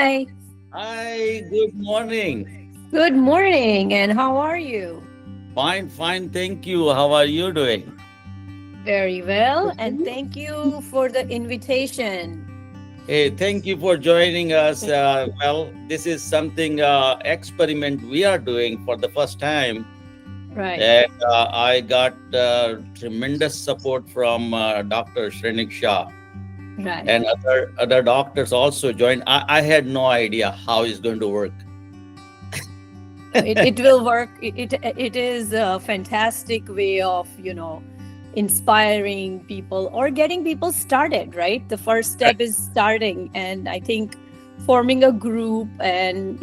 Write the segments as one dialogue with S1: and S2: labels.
S1: Hi.
S2: Hi, good morning.
S1: Good morning. And how are you?
S2: Fine, fine, thank you. How are you doing?
S1: Very well. And thank you for the invitation.
S2: Hey, thank you for joining us. This is something experiment we are doing for the first time,
S1: Right.
S2: and I got tremendous support from Dr. Shrenik Shah
S1: Right.
S2: and other doctors also joined. I had no idea how it's going to work.
S1: It will work. It is a fantastic way of, inspiring people or getting people started, right? The first step is starting. And I think forming a group and,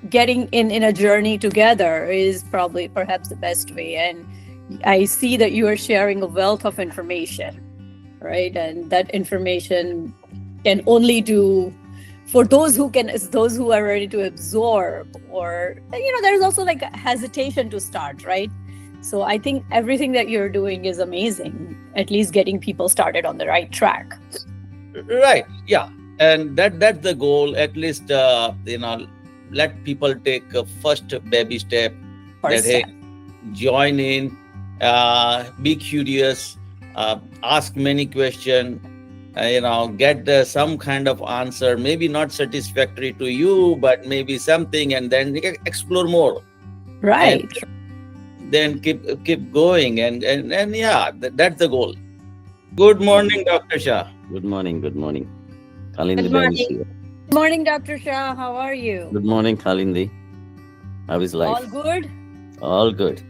S1: getting in a journey together is probably perhaps the best way. And I see that you are sharing a wealth of information, right? And that information can only do for those who are ready to absorb, or there's also like a hesitation to start, right? So I think everything that you're doing is amazing, at least getting people started on the right track.
S2: Right, yeah, and that's the goal. At least let people take a first baby step. That
S1: First
S2: hey,
S1: step.
S2: join in, be curious, ask many questions, get some kind of answer, maybe not satisfactory to you, but maybe something, and then explore more, and
S1: Right.
S2: then keep going, and yeah, that's the goal. Good morning, Dr. Shah.
S3: Good morning. Good morning.
S1: Good
S3: Kalindi Bhai is
S1: morning.
S3: here.
S1: Good morning, Dr. Shah. How are you?
S3: Good morning, Kalindi. How is
S1: All
S3: life?
S1: good?
S3: All good.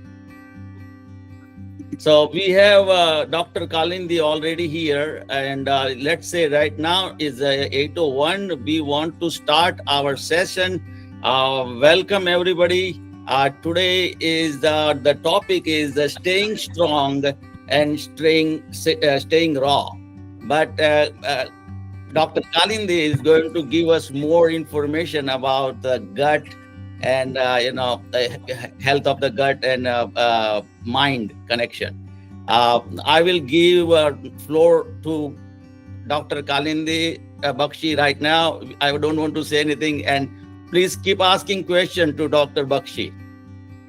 S2: So we have Dr. Kalindi already here, and let's say right now is 8:01. We want to start our session. Welcome everybody. Today is the topic is staying strong and staying raw. But Dr. Kalindi is going to give us more information about the gut and the health of the gut and mind connection. I will give floor to Dr. Kalindi Bakshi right now. I don't want to say anything, and please keep asking questions to Dr. Bakshi.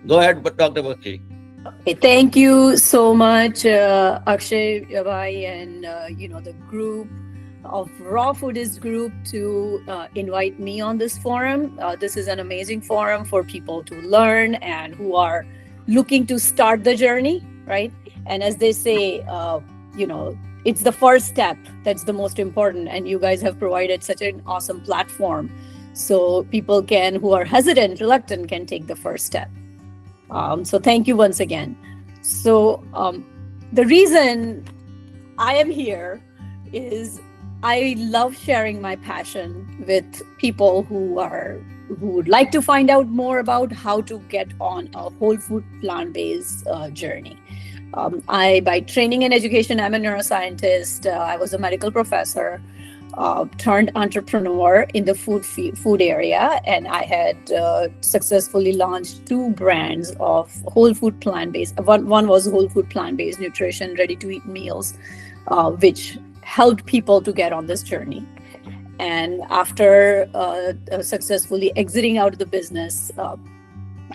S2: Go ahead, Dr. Bakshi.
S1: Okay, thank you so much, Akshay Bhai, and the group of Raw Foodist group to invite me on this forum. This is an amazing forum for people to learn and who are looking to start the journey, right? And as they say, it's the first step that's the most important. And you guys have provided such an awesome platform, so people who are hesitant, reluctant, can take the first step. So thank you once again. So the reason I am here is I love sharing my passion with people who would like to find out more about how to get on a whole food plant-based journey. By training and education, I'm a neuroscientist. I was a medical professor, turned entrepreneur in the food area, and I had successfully launched 2 brands of whole food plant-based. One was whole food plant-based nutrition, ready-to-eat meals, which helped people to get on this journey. And after successfully exiting out of the business,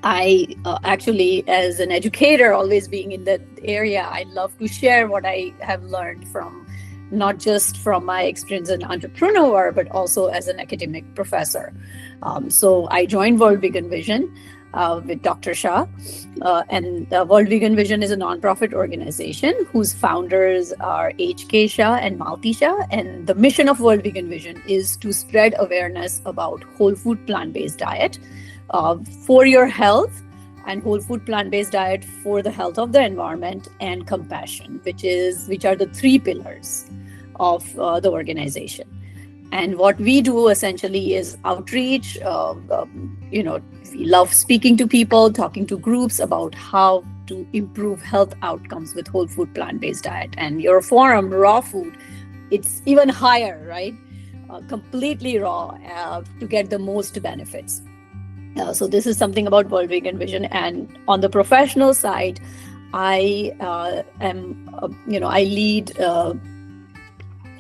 S1: I actually, as an educator, always being in that area, I love to share what I have learned from not just from my experience as an entrepreneur, but also as an academic professor. So I joined World Vegan Vision with Dr. Shah. And World Vegan Vision is a nonprofit organization whose founders are H.K. Shah and Malti Shah. And the mission of World Vegan Vision is to spread awareness about whole food plant-based diet for your health, and whole food plant-based diet for the health of the environment, and compassion, which are the 3 pillars of the organization. And what we do essentially is outreach. We love speaking to people, talking to groups about how to improve health outcomes with whole food plant-based diet. And your forum, Raw Food, it's even higher, right? Completely raw to get the most benefits. So this is something about World Vegan Vision. And on the professional side, I lead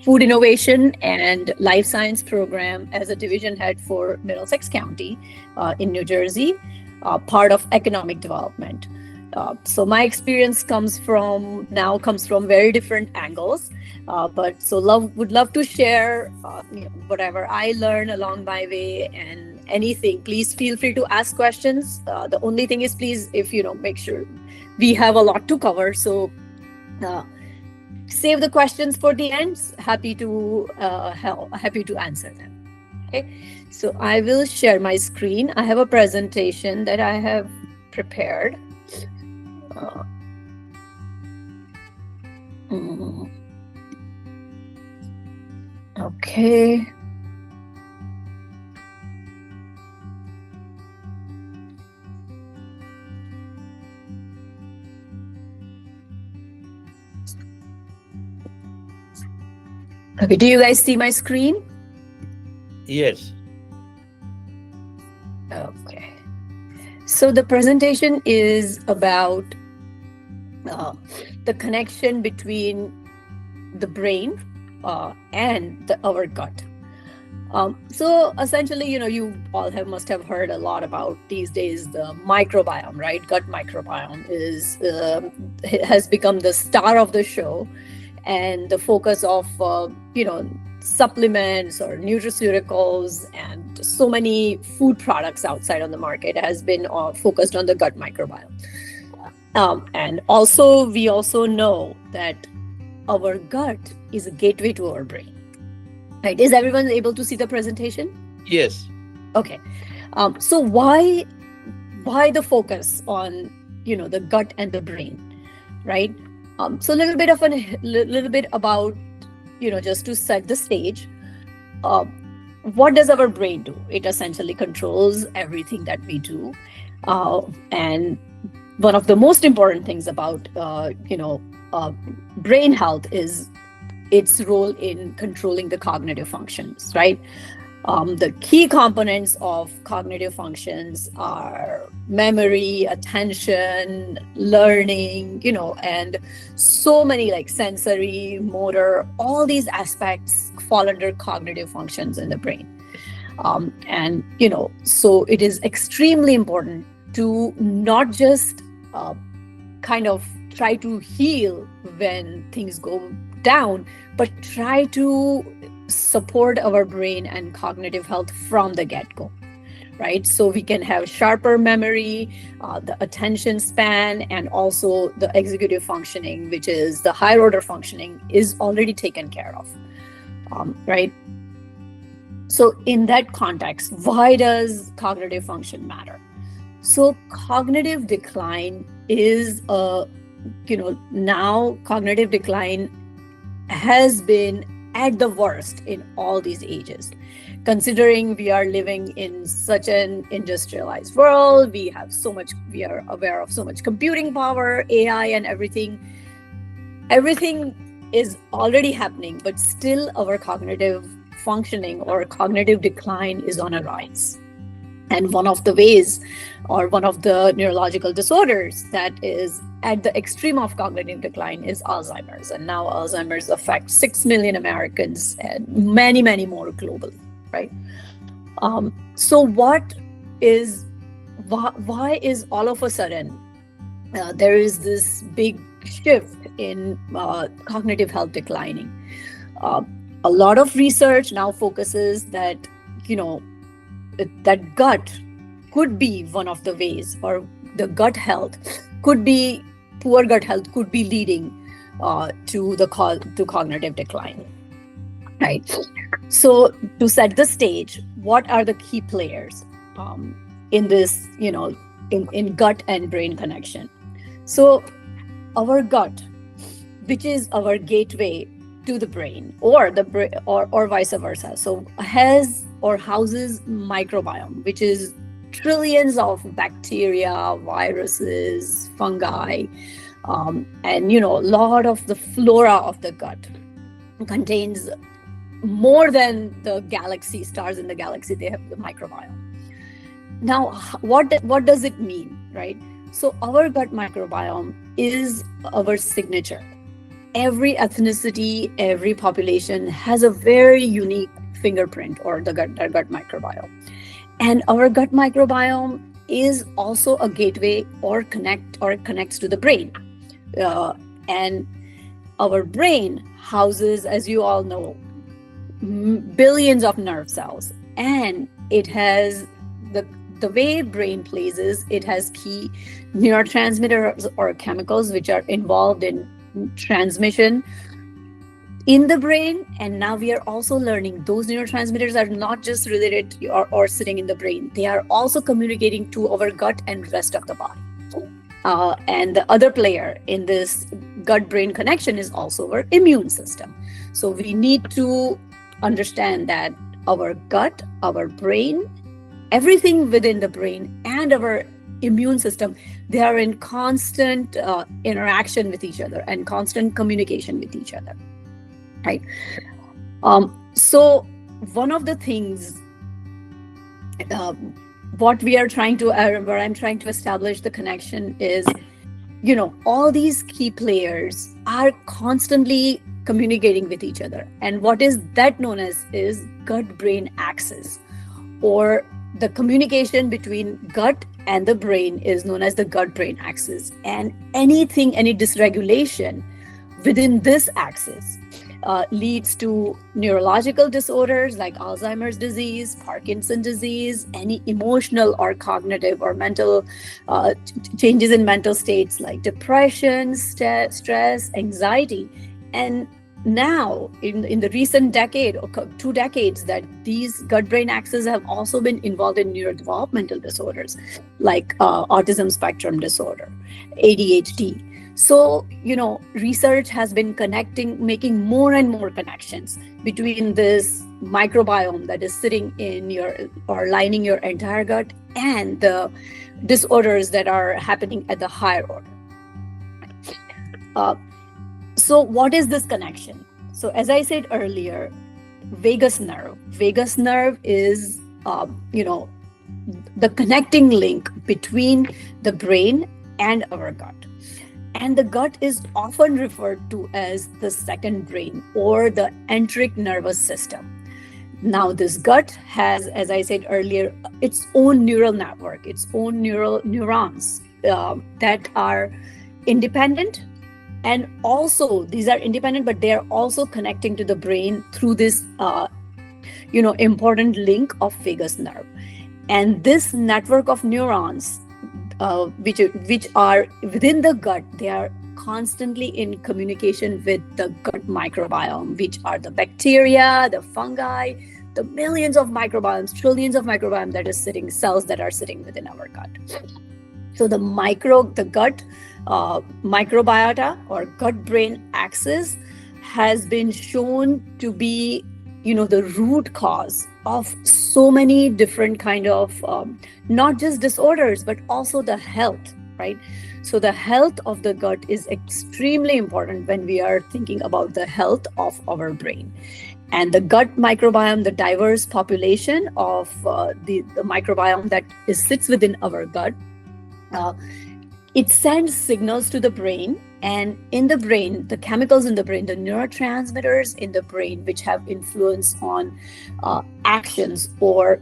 S1: Food Innovation and Life Science Program as a division head for Middlesex County in New Jersey, part of economic development. So my experience comes from very different angles, but would love to share whatever I learn along my way, and anything. Please feel free to ask questions. The only thing is, please, if make sure we have a lot to cover. So save the questions for the end. Happy to answer them. Okay, so I will share my screen. I have a presentation that I have prepared. Okay. Okay, do you guys see my screen?
S2: Yes.
S1: Okay. So the presentation is about the connection between the brain and our gut. So essentially, you all must have heard a lot about these days the microbiome, right? Gut microbiome has become the star of the show, and the focus of supplements or nutraceuticals and so many food products outside on the market has been focused on the gut microbiome. And also, we also know that our gut is a gateway to our brain. Right? Is everyone able to see the presentation?
S2: Yes.
S1: Okay. So why the focus on the gut and the brain, right? So a little bit about just to set the stage. What does our brain do? It essentially controls everything that we do, and one of the most important things about brain health is its role in controlling the cognitive functions, right? The key components of cognitive functions are memory, attention, learning, and so many like sensory, motor, all these aspects fall under cognitive functions in the brain. And so it is extremely important to not just kind of try to heal when things go down, but try to support our brain and cognitive health from the get-go, right? So we can have sharper memory, the attention span, and also the executive functioning, which is the higher order functioning, is already taken care of, right? So in that context, why does cognitive function matter? So cognitive decline is now cognitive decline has been at the worst in all these ages. Considering we are living in such an industrialized world, we are aware of so much computing power, AI, and everything is already happening, but still our cognitive functioning or cognitive decline is on a rise. And one of the ways, or one of the neurological disorders that is at the extreme of cognitive decline is Alzheimer's. And now Alzheimer's affects 6 million Americans and many, many more globally, right? So why is all of a sudden there is this big shift in cognitive health declining? A lot of research now focuses that, that gut could be one of the ways, or the gut health could be, poor gut health could be leading to cognitive decline, right? So to set the stage, what are the key players in this, in gut and brain connection? So our gut, which is our gateway to the brain, or vice versa, so houses microbiome, which is trillions of bacteria, viruses, fungi, and a lot of the flora of the gut contains more than the galaxy stars in the galaxy. They have the microbiome. Now, what does it mean, right? So our gut microbiome is our signature, every ethnicity, every population has a very unique fingerprint or their gut microbiome. And our gut microbiome is also a gateway or connects to the brain. And our brain houses, as you all know, billions of nerve cells, and it has the way brain plays is it has key neurotransmitters or chemicals which are involved in transmission in the brain. And now we are also learning those neurotransmitters are not just related or sitting in the brain, they are also communicating to our gut and rest of the body. And the other player in this gut-brain connection is also our immune system. So we need to understand that our gut, our brain, everything within the brain and our immune system, they are in constant interaction with each other and constant communication with each other, right? So one of the things what I'm trying to establish the connection is, all these key players are constantly communicating with each other. And what is that known as is gut-brain axis, or the communication between gut and the brain is known as the gut-brain axis. And any dysregulation within this axis leads to neurological disorders like Alzheimer's disease, Parkinson's disease, any emotional or cognitive or mental changes in mental states like depression, stress, anxiety. And now in the recent decade or 2 decades, that these gut-brain axes have also been involved in neurodevelopmental disorders like autism spectrum disorder, ADHD. So, research has been making more and more connections between this microbiome that is sitting in lining your entire gut and the disorders that are happening at the higher order. So what is this connection? So as I said earlier, vagus nerve is, the connecting link between the brain and our gut. And the gut is often referred to as the second brain or the enteric nervous system. Now, this gut has, as I said earlier, its own neural network, its own neurons that are independent. And also, these are independent, but they are also connecting to the brain through this, important link of vagus nerve. And this network of neurons, which are within the gut, they are constantly in communication with the gut microbiome, which are the bacteria, the fungi, the millions of microbiomes, trillions of microbiome cells that are sitting within our gut. So the gut microbiota or gut-brain axis has been shown to be, the root cause of so many different kind of, not just disorders, but also the health, right? So the health of the gut is extremely important when we are thinking about the health of our brain. And the gut microbiome, the diverse population of the microbiome that sits within our gut, it sends signals to the brain, and in the brain, the chemicals in the brain, the neurotransmitters in the brain, which have influence on actions or,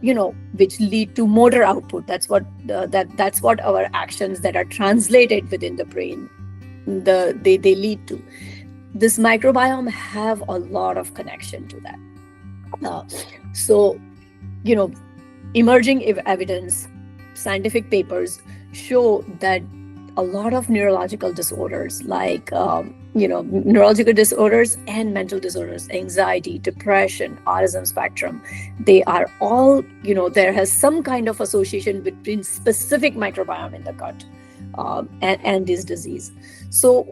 S1: which lead to motor output. That's what our actions that are translated within the brain, they lead to. This microbiome have a lot of connection to that. So, emerging evidence, scientific papers show that a lot of neurological disorders like, neurological disorders and mental disorders, anxiety, depression, autism spectrum, they are all, there has some kind of association between specific microbiome in the gut and this disease. So,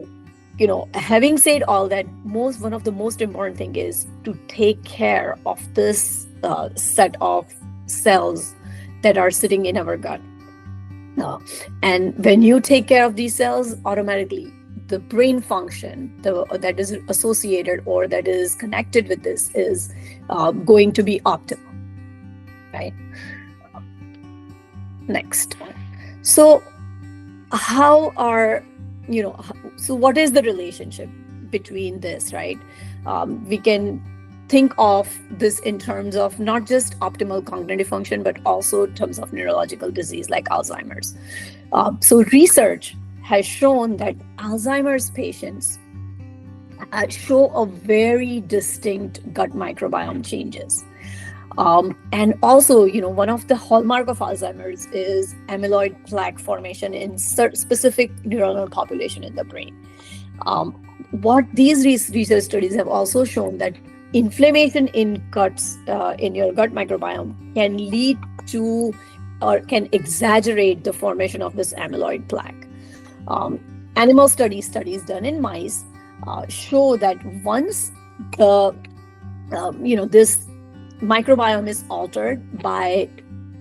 S1: having said all that, one of the most important thing is to take care of this set of cells that are sitting in our gut. And when you take care of these cells, automatically the brain function that is associated or that is connected with this is going to be optimal, right? Next. So what is the relationship between this, right? We can think of this in terms of not just optimal cognitive function, but also in terms of neurological disease like Alzheimer's. So research has shown that Alzheimer's patients show a very distinct gut microbiome changes. And also, one of the hallmark of Alzheimer's is amyloid plaque formation in specific neuronal population in the brain. What these research studies have also shown that inflammation in your gut microbiome can lead to or can exaggerate the formation of this amyloid plaque. Animal studies done in mice show that once this microbiome is altered by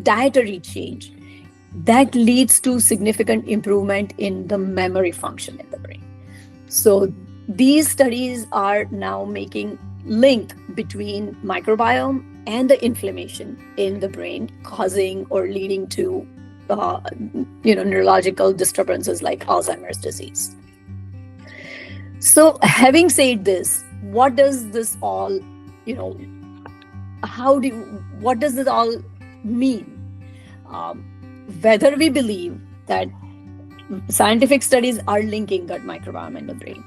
S1: dietary change, that leads to significant improvement in the memory function in the brain. So these studies are now making link between microbiome and the inflammation in the brain causing or leading to neurological disturbances like Alzheimer's disease. So having said this, what does this all what does this all mean? Whether we believe that scientific studies are linking gut microbiome in the brain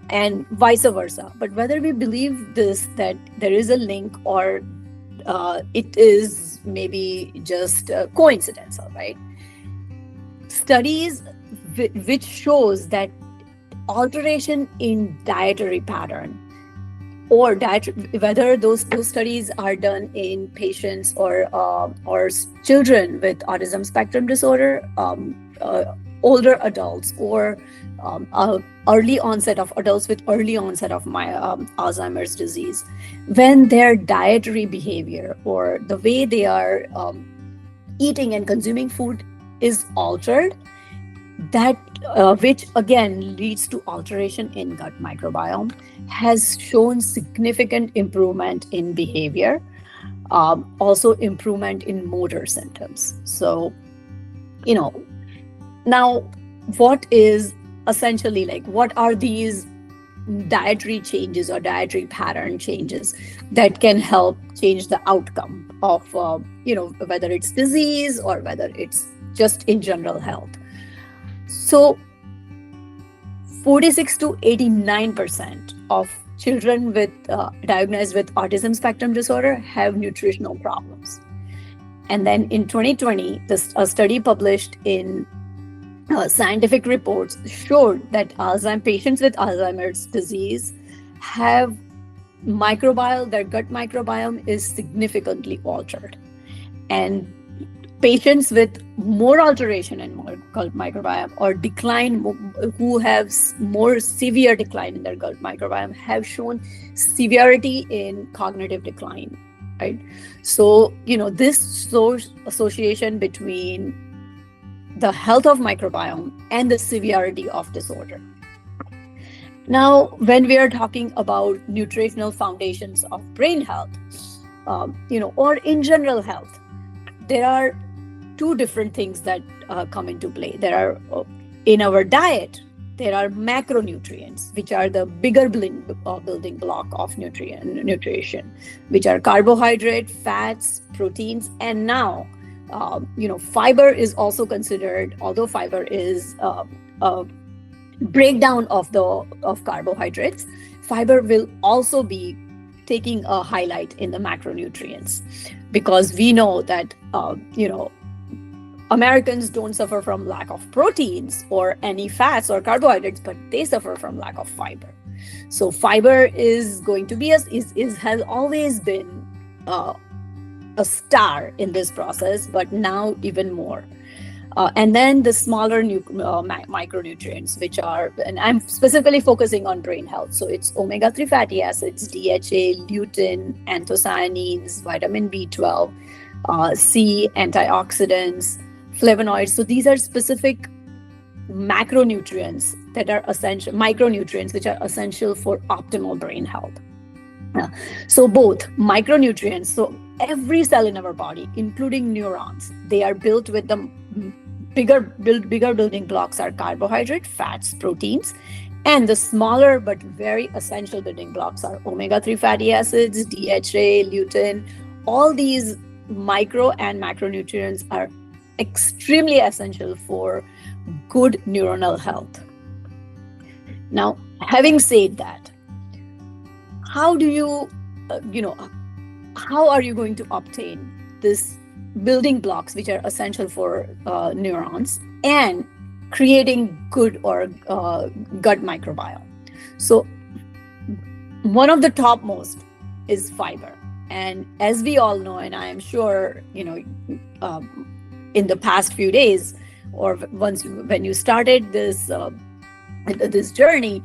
S1: and vice versa, but whether we believe this, that there is a link, or it is maybe just coincidental, right? Studies which shows that alteration in dietary pattern or whether those studies are done in patients or children with autism spectrum disorder, older adults, or early onset of adults with early onset of Alzheimer's disease, when their dietary behavior or the way they are eating and consuming food is altered, that which again leads to alteration in gut microbiome, has shown significant improvement in behavior, also improvement in motor symptoms. So, now what is essentially what are these dietary changes or dietary pattern changes that can help change the outcome of, whether it's disease or whether it's just in general health? So 46 to 89% of children diagnosed with autism spectrum disorder have nutritional problems. And then in 2020, a study published in Scientific Reports showed that patients with Alzheimer's disease have their gut microbiome is significantly altered. And patients with more alteration in gut microbiome or decline, who have more severe decline in their gut microbiome, have shown severity in cognitive decline, right? So, this association between the health of microbiome and the severity of disorder. Now, when we are talking about nutritional foundations of brain health, or in general health, there are two different things that come into play. There are, in our diet, there are macronutrients, which are the bigger building block of nutrition, which are carbohydrate, fats, proteins, and now, fiber is also considered, although fiber is a breakdown of carbohydrates. Fiber will also be taking a highlight in the macronutrients, because we know that, Americans don't suffer from lack of proteins or any fats or carbohydrates, but they suffer from lack of fiber. So fiber is going to be has always been a star in this process, but now even more. And then the smaller micronutrients, which are, and I'm specifically focusing on brain health. So it's omega-3 fatty acids, DHA, lutein, anthocyanins, vitamin B12, C, antioxidants, flavonoids. So these are specific macronutrients that are essential, micronutrients, which are essential for optimal brain health. So both micronutrients, so every cell in our body, including neurons, they are built with the bigger building blocks are carbohydrate, fats, proteins, And the smaller but very essential building blocks are omega-3 fatty acids, DHA, lutein. All these micro and macronutrients are extremely essential for good neuronal health. Now, having said that, how do you, how are you going to obtain this building blocks which are essential for neurons and creating good or gut microbiome? So one of the topmost is fiber. And as we all know, and I am sure, in the past few days, or when you started this this journey,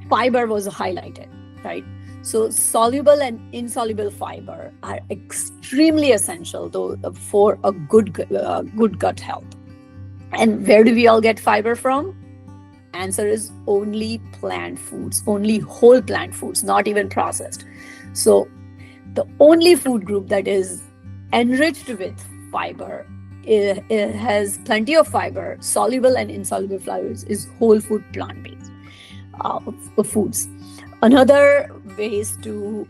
S1: fiber was highlighted, right? So soluble and insoluble fiber are extremely essential for a good gut health. And where do we all get fiber from? Answer is only plant foods, only whole plant foods, not even processed. So the only food group that is enriched with fiber, it has plenty of fiber, soluble and insoluble fibers, is whole food plant-based foods. Another ways to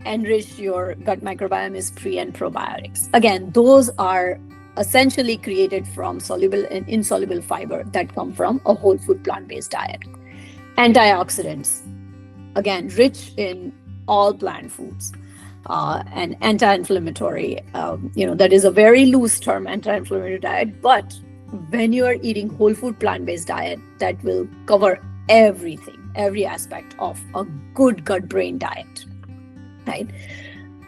S1: enrich your gut microbiome is pre and probiotics. Again, those are essentially created from soluble and insoluble fiber that come from a whole food plant-based diet. Antioxidants, again, rich in all plant foods. And anti-inflammatory, that is a very loose term, anti-inflammatory diet, but when you are eating whole food plant-based diet, that will cover everything, every aspect of a good gut-brain diet, right?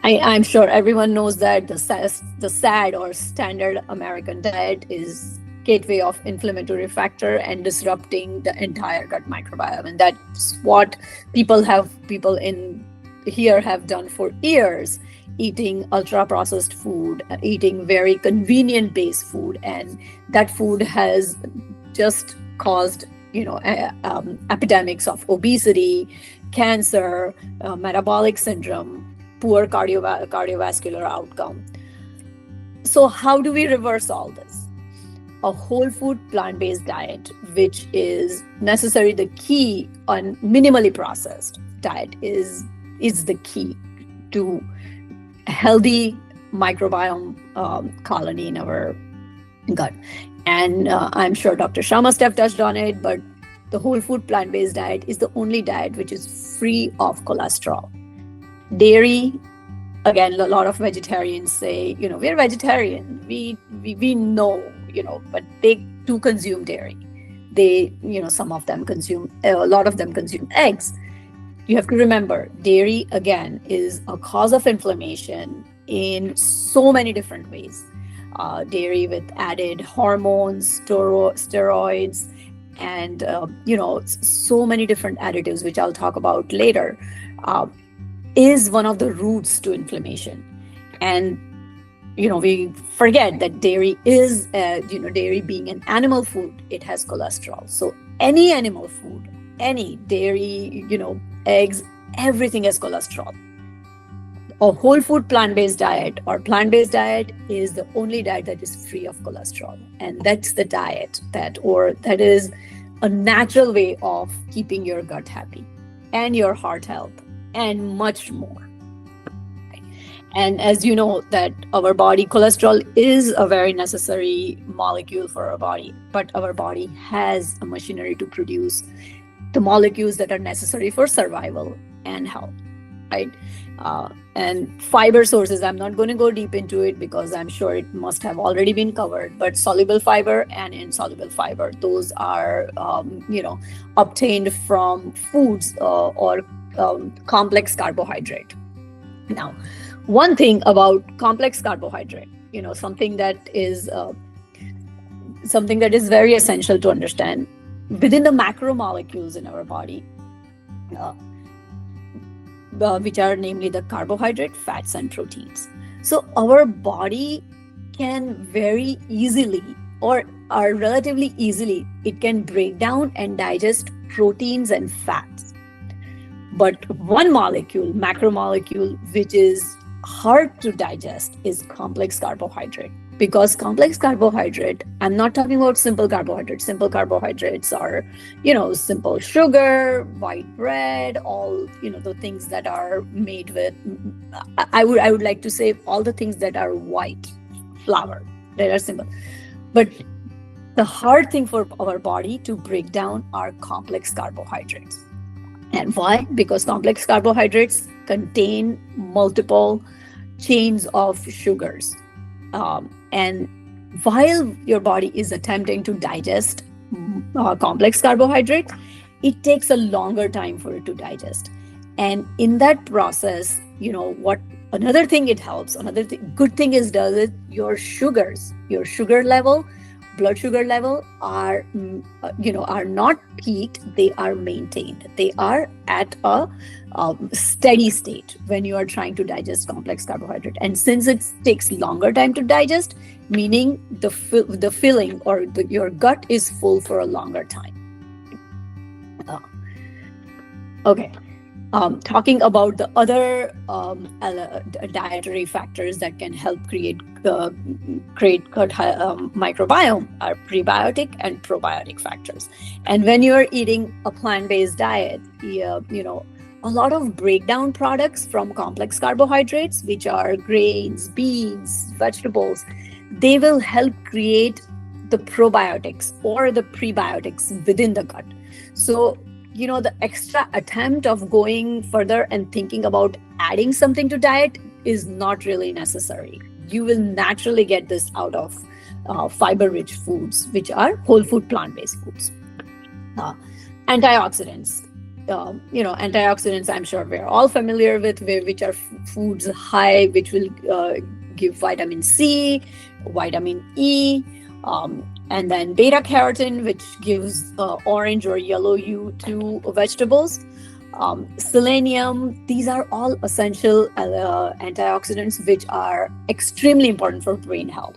S1: I'm sure everyone knows that the SAD or standard American diet is gateway of inflammatory factor and disrupting the entire gut microbiome. And that's what people in here have done for years, eating ultra processed food, eating very convenient based food, and that food has just caused epidemics of obesity, cancer, metabolic syndrome, poor cardiovascular outcome. So how do we reverse all this? A whole food plant-based diet, which is necessary, the key on minimally processed diet is the key to a healthy microbiome colony in our gut. And I'm sure Dr. Shah must have touched on it, but the whole food plant-based diet is the only diet which is free of cholesterol. Dairy, again, a lot of vegetarians say, we're vegetarian, we know, but they do consume dairy. They, some of them consume, a lot of them consume eggs. You have to remember, dairy, again, is a cause of inflammation in so many different ways. Dairy with added hormones, steroids, and, so many different additives, which I'll talk about later, is one of the roots to inflammation. And, we forget that dairy is, dairy being an animal food, it has cholesterol. So any animal food, any dairy, eggs, everything has cholesterol. A whole food plant-based diet or plant-based diet is the only diet that is free of cholesterol. And that's the diet that is a natural way of keeping your gut happy and your heart health and much more. And as you know, that our body, cholesterol is a very necessary molecule for our body, but our body has a machinery to produce the molecules that are necessary for survival and health, right? And fiber sources, I'm not going to go deep into it because I'm sure it must have already been covered, but soluble fiber and insoluble fiber, those are, obtained from foods or complex carbohydrate. Now, one thing about complex carbohydrate, something that is very essential to understand, within the macromolecules in our body, which are namely the carbohydrate, fats, and proteins. So our body can very easily or relatively easily, it can break down and digest proteins and fats. But one molecule, macromolecule, which is hard to digest is complex carbohydrate. because complex carbohydrate, I'm not talking about simple carbohydrates. Simple carbohydrates are, simple sugar, white bread, all, the things that are made with, I would like to say all the things that are white flour, that are simple. But the hard thing for our body to break down are complex carbohydrates. And why? Because complex carbohydrates contain multiple chains of sugars. And while your body is attempting to digest complex carbohydrates, it takes a longer time for it to digest. And in that process, another thing it helps, good thing is does it, your sugar level, blood sugar level are not peaked, they are maintained, they are at a steady state when you are trying to digest complex carbohydrate. And since it takes longer time to digest, meaning the filling or your gut is full for a longer time. Okay. Talking about the other dietary factors that can help create gut microbiome are prebiotic and probiotic factors. And when you're eating a plant-based diet, a lot of breakdown products from complex carbohydrates, which are grains, beans, vegetables, they will help create the probiotics or the prebiotics within the gut. So the extra attempt of going further and thinking about adding something to diet is not really necessary. You will naturally get this out of fiber-rich foods, which are whole food plant-based foods. Antioxidants. Antioxidants, I'm sure we're all familiar with, which are foods high, which will give vitamin C, vitamin E, and then beta carotene, which gives orange or yellow hue to vegetables. Selenium, these are all essential antioxidants which are extremely important for brain health.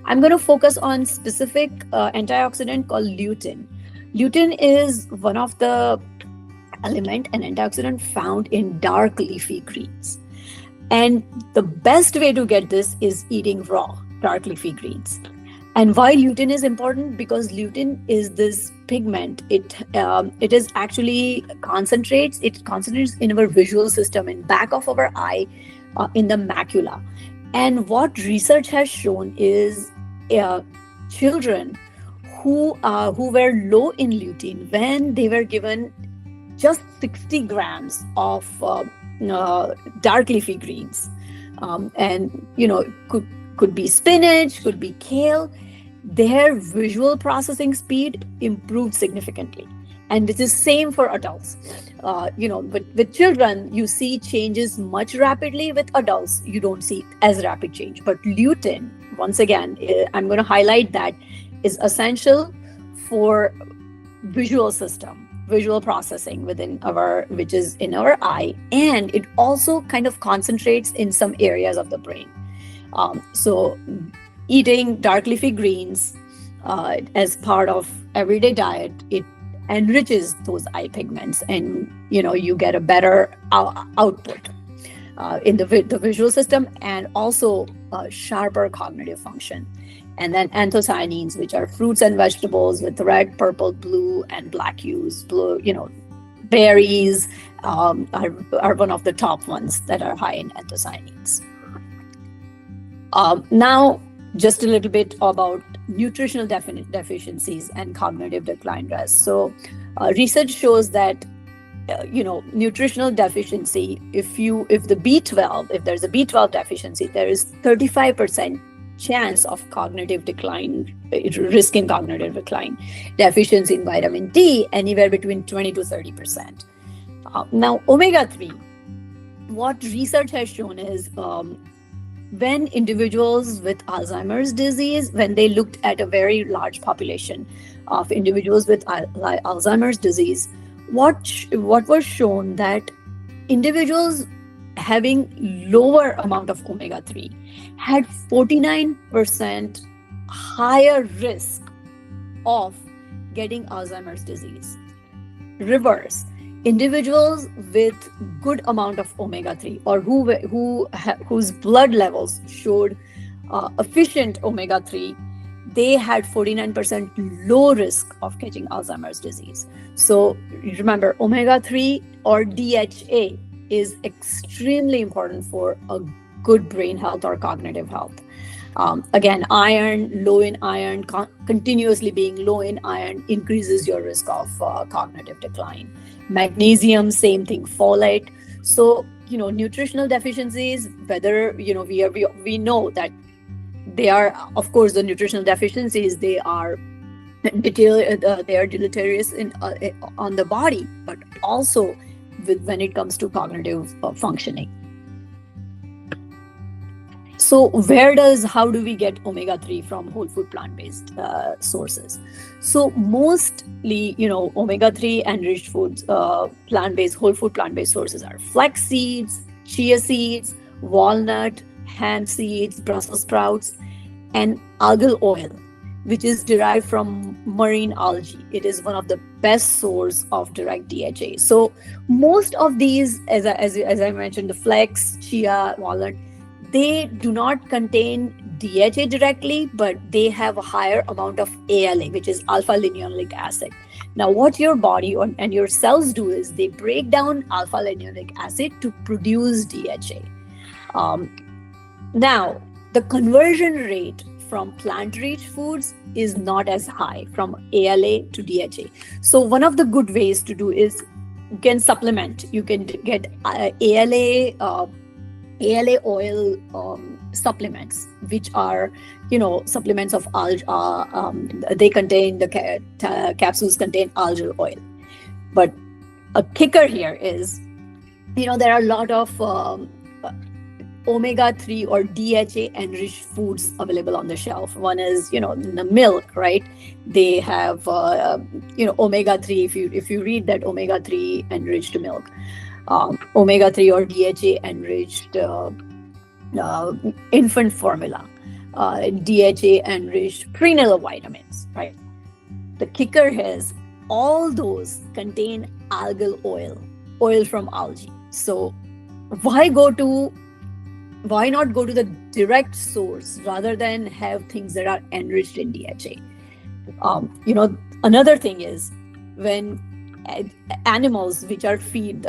S1: I'm going to focus on specific antioxidant called lutein. Lutein is one of the element and antioxidant found in dark leafy greens. And the best way to get this is eating raw dark leafy greens. And why lutein is important? Because lutein is this pigment. It is actually concentrates. It concentrates in our visual system, in back of our eye, in the macula. And what research has shown is children who were low in lutein, when they were given just 60 grams of dark leafy greens, and could be spinach, could be kale, their visual processing speed improved significantly. And it is same for adults. But with children, you see changes much rapidly. With adults, you don't see as rapid change. But lutein, once again, I'm going to highlight that, is essential for visual system, visual processing which is in our eye, and it also kind of concentrates in some areas of the brain. So eating dark leafy greens as part of everyday diet, it enriches those eye pigments, and you get a better output in the visual system, and also sharper cognitive function. And then anthocyanins, which are fruits and vegetables with red, purple, blue, and black hues. Blue, berries are one of the top ones that are high in anthocyanins. Now, just a little bit about nutritional deficiencies and cognitive decline rest. So, research shows that nutritional deficiency, if there's a B12 deficiency, there is 35% chance of cognitive decline, risk in cognitive decline. Deficiency in vitamin D, anywhere between 20 to 30%. Now, omega-3, what research has shown is when individuals with Alzheimer's disease, when they looked at a very large population of individuals with Alzheimer's disease, what was shown that individuals having lower amount of omega-3 had 49% higher risk of getting Alzheimer's disease. Reverse, individuals with good amount of omega-3 or whose blood levels showed efficient omega-3, they had 49% low risk of catching Alzheimer's disease. So remember, omega-3 or DHA is extremely important for a good brain health or cognitive health. Again, iron, low in iron, continuously being low in iron increases your risk of cognitive decline. Magnesium, same thing, folate. So, nutritional deficiencies, whether, we know that they are, of course, the nutritional deficiencies, they are deleterious on the body, but also when it comes to cognitive functioning. So how do we get omega-3 from whole food plant-based sources? So mostly, omega-3 enriched foods, whole food plant-based sources are flax seeds, chia seeds, walnut, hemp seeds, Brussels sprouts, and algal oil, which is derived from marine algae. It is one of the best source of direct DHA. So most of these, as I mentioned, the flax, chia, walnut, they do not contain DHA directly, but they have a higher amount of ALA, which is alpha linolenic acid. Now, what your body and your cells do is they break down alpha linolenic acid to produce DHA. Now, the conversion rate from plant-rich foods is not as high from ALA to DHA. So one of the good ways to do is you can supplement. You can get ALA oil supplements, which are, supplements of algae. They contain capsules contain algal oil. But a kicker here is, there are a lot of omega-3 or DHA enriched foods available on the shelf. One is, the milk, right? They have, omega-3. If you read that omega-3 enriched milk. Omega-3 or DHA enriched infant formula, DHA enriched prenatal vitamins, right? The kicker is all those contain algal oil from algae. So why not go to the direct source rather than have things that are enriched in DHA? Another thing is when animals which are feed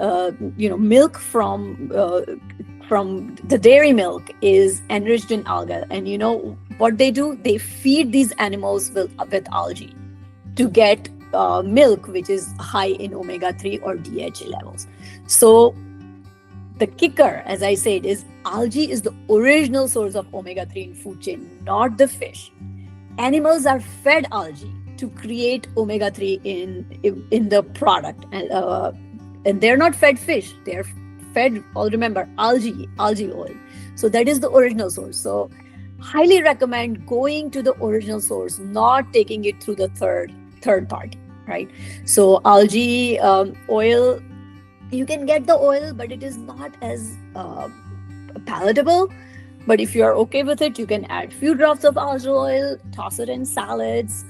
S1: milk from the dairy milk is enriched in alga, and what they do, they feed these animals with algae to get milk which is high in omega-3 or DHA levels. So the kicker, as I said, is algae is the original source of omega-3 in food chain, not the fish. Animals are fed algae to create omega-3 in the product, and they're not fed fish, they're fed, remember, algae oil. So that is the original source. So highly recommend going to the original source, not taking it through the third party, right? So algae oil, you can get the oil, but it is not as palatable. But if you are okay with it, you can add few drops of algal oil, toss it in salads.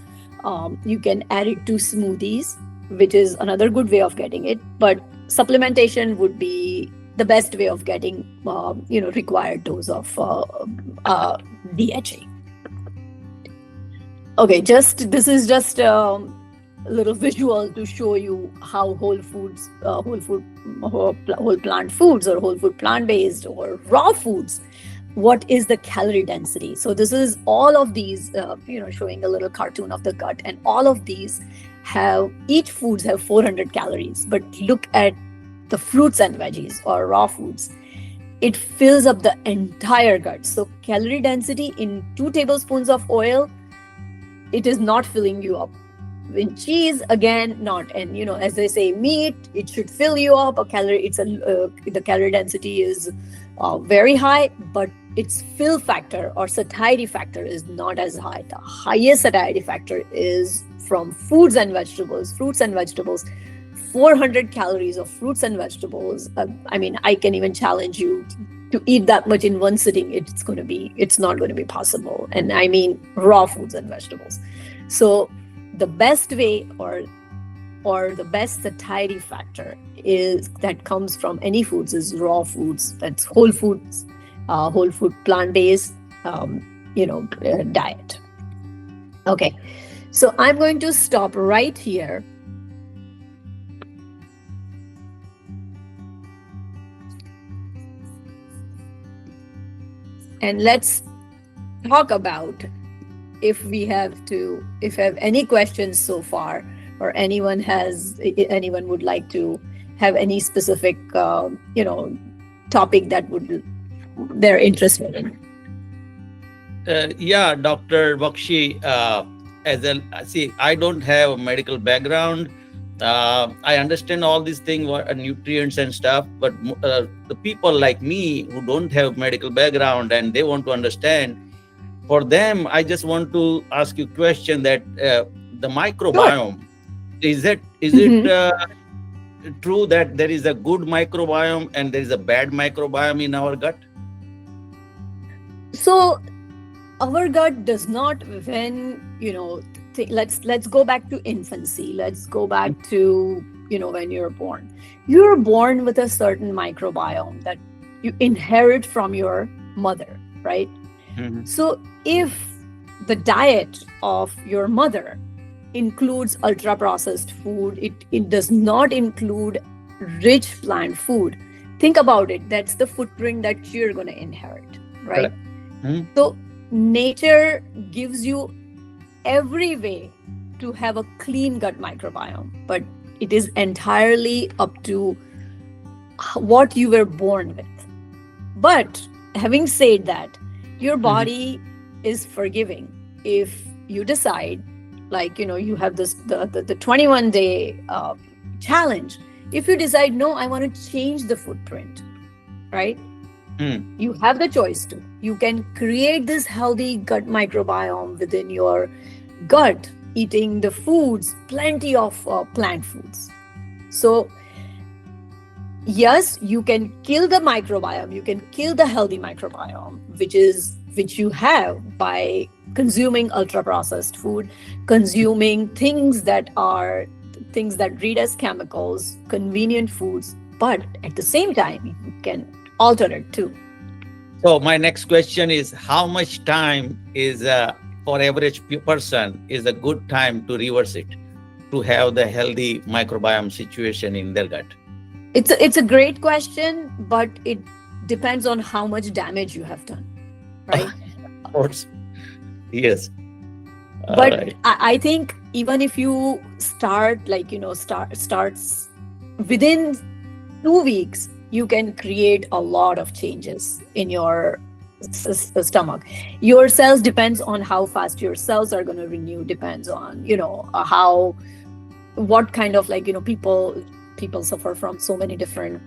S1: You can add it to smoothies, which is another good way of getting it. But supplementation would be the best way of getting, required dose of DHA. Okay, this is just a little visual to show you how whole plant foods or whole food plant-based or raw foods, what is the calorie density. So this is all of these, showing a little cartoon of the gut, and all of these each foods have 400 calories. But look at the fruits and veggies or raw foods, it fills up the entire gut. So calorie density in 2 tablespoons of oil, it is not filling you up. In cheese, again, not. And as they say, meat, it should fill you up. The calorie density is very high, but its fill factor or satiety factor is not as high. The highest satiety factor is from fruits and vegetables. 400 calories of fruits and vegetables. I can even challenge you to eat that much in one sitting. It's not going to be possible. And I mean raw foods and vegetables. So the best way or the best satiety factor is that comes from any foods is raw foods. That's whole foods, whole food plant-based, diet. Okay, so I'm going to stop right here. And let's talk about if have any questions so far, or anyone would like to have any specific topic that they're interested in.
S2: Yeah, Dr. Bakshi, I don't have a medical background. I understand all these things, nutrients and stuff, but the people like me who don't have medical background and they want to understand, for them, I just want to ask you a question that the microbiome, is it true that there is a good microbiome and there is a bad microbiome in our gut?
S1: So our gut does not, let's go back to infancy. Let's go back to, when you're born. You're born with a certain microbiome that you inherit from your mother, right?
S2: Mm-hmm.
S1: So if the diet of your mother includes ultra processed food, it does not include rich plant food, think about it, that's the footprint that you're going to inherit, right?
S2: Mm-hmm.
S1: So nature gives you every way to have a clean gut microbiome, but it is entirely up to what you were born with. But having said that, your body is forgiving. If you decide, you have the 21-day challenge. If you decide, no, I want to change the footprint, right? You have the choice to. You can create this healthy gut microbiome within your gut, eating the foods, plenty of plant foods. So yes, you can kill the microbiome, you can kill the healthy microbiome, which you have by consuming ultra processed food, consuming things that read as chemicals, convenient foods, but at the same time you can alter it too.
S2: So my next question is, how much time is for average person is a good time to reverse it, to have the healthy microbiome situation in their gut?
S1: It's a great question, but it depends on how much damage you have done, right?
S2: Of course. Yes.
S1: But
S2: right.
S1: I think even if you start starts within 2 weeks, you can create a lot of changes in your stomach. Your cells depends on how fast your cells are going to renew, depends on what kind of people suffer from so many different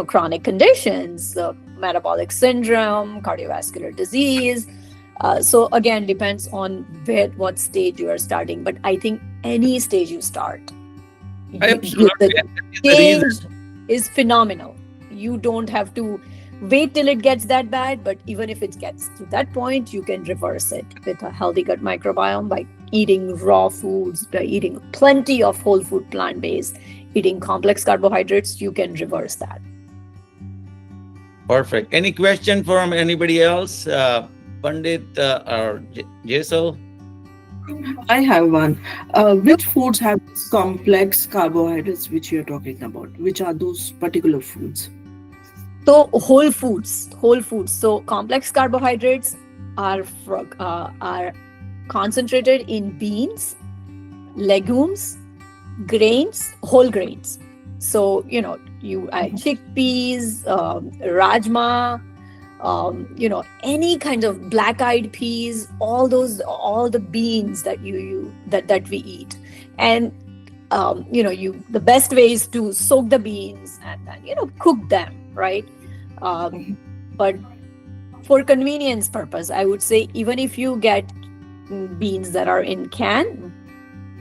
S1: chronic conditions, metabolic syndrome, cardiovascular disease. So again, depends on what stage you are starting. But I think any stage you start,
S2: Absolutely.
S1: the change is phenomenal. You don't have to wait till it gets that bad, but even if it gets to that point, you can reverse it with a healthy gut microbiome by eating raw foods, by eating plenty of whole food plant-based, eating complex carbohydrates. You can reverse that.
S2: Perfect. Any question from anybody else? Pandit or Jaisal?
S4: I have one. Which foods have these complex carbohydrates which you're talking about? Which are those particular foods?
S1: So whole foods. So complex carbohydrates are concentrated in beans, legumes, grains, whole grains. So you add chickpeas, rajma, any kind of black-eyed peas, all the beans that that we eat. And the best way is to soak the beans and then cook them, right? But for convenience purpose, I would say even if you get beans that are in can,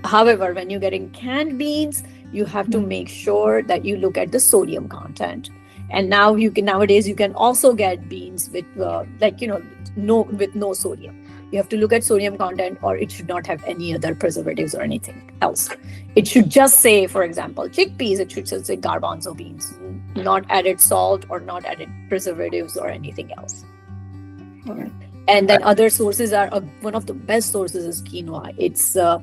S1: however, when you're getting canned beans, you have to make sure that you look at the sodium content. And nowadays you can also get beans with no sodium. You have to look at sodium content, or it should not have any other preservatives or anything else. It should just say, for example, chickpeas, it should just say garbanzo beans, not added salt or not added preservatives or anything else.
S4: All right.
S1: And then other sources are one of the best sources is quinoa. It's
S4: Yeah.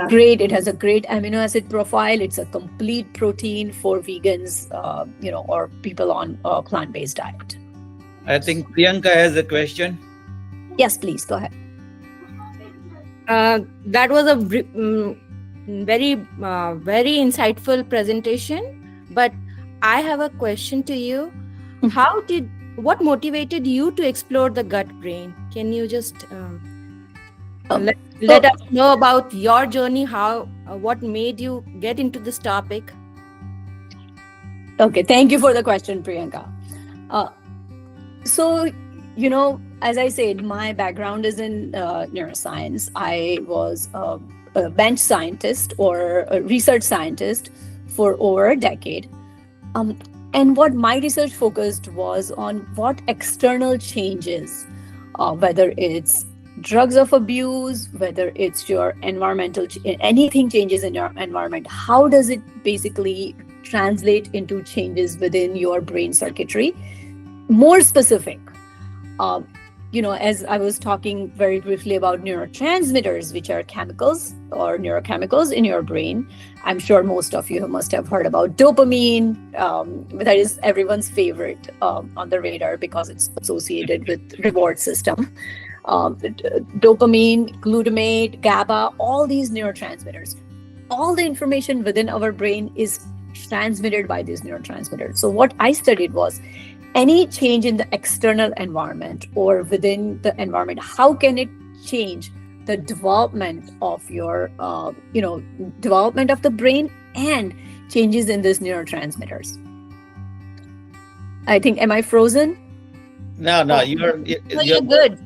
S1: great. It has a great amino acid profile. It's a complete protein for vegans, or people on a plant-based diet.
S2: I think Priyanka has a question.
S1: Yes, please go ahead.
S5: That was a very very insightful presentation, but I have a question to you. What motivated you to explore the gut brain? Can you just let us know about your journey? What made you get into this topic?
S1: Okay, thank you for the question, Priyanka. So, as I said, my background is in neuroscience. I was a bench scientist or a research scientist for over a decade. And what my research focused was on what external changes, whether it's drugs of abuse, whether it's your environmental, anything changes in your environment, how does it basically translate into changes within your brain circuitry? More specific, as I was talking very briefly about neurotransmitters, which are chemicals or neurochemicals in your brain. I'm sure most of you must have heard about dopamine. That is everyone's favorite on the radar because it's associated with reward system. Dopamine, glutamate, GABA, all these neurotransmitters. All the information within our brain is transmitted by these neurotransmitters. So what I studied was any change in the external environment or within the environment, how can it change the development of your, development of the brain and changes in these neurotransmitters. I think, am I frozen?
S2: No, you're
S5: good.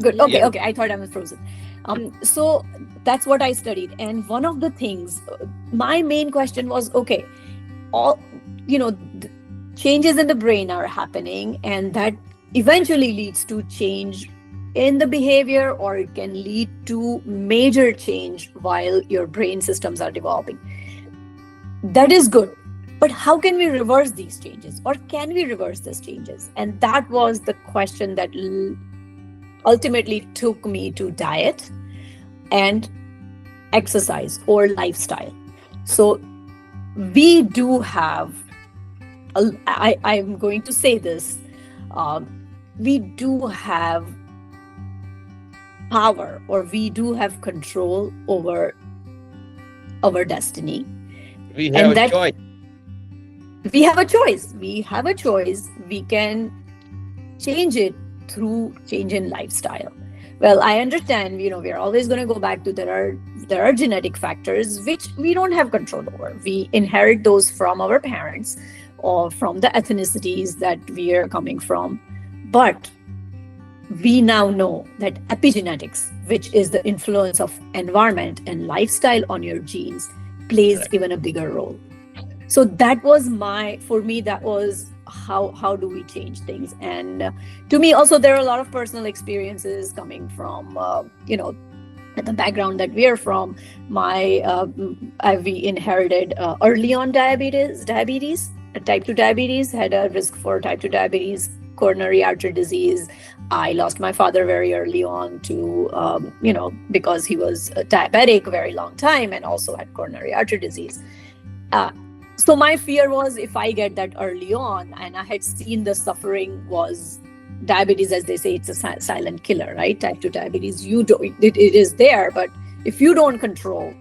S1: Good. Okay,
S2: Yeah.
S1: okay. I thought I was frozen. So that's what I studied. And one of the things, my main question was, okay, changes in the brain are happening, and that eventually leads to change in the behavior, or it can lead to major change while your brain systems are developing. That is good. But how can we reverse these changes, or can we reverse these changes? And that was the question that ultimately took me to diet and exercise or lifestyle. So we do have, I'm going to say this, we do have power, or we do have control over our destiny.
S2: we have a choice.
S1: We have a choice. We can change it through change in lifestyle. Well, I understand, we're always going to go back to there are genetic factors which we don't have control over. We inherit those from our parents or from the ethnicities that we are coming from. But we now know that epigenetics, which is the influence of environment and lifestyle on your genes, plays even a bigger role. So that was that was how do we change things? And to me also, there are a lot of personal experiences coming from, the background that we are from. We inherited early on diabetes, type 2 diabetes, had a risk for type 2 diabetes, coronary artery disease. I lost my father very early on to, because he was diabetic a very long time and also had coronary artery disease. So my fear was, if I get that early on, and I had seen the suffering was diabetes, as they say, it's a silent killer, right? Type 2 diabetes, it is there, but if you don't control,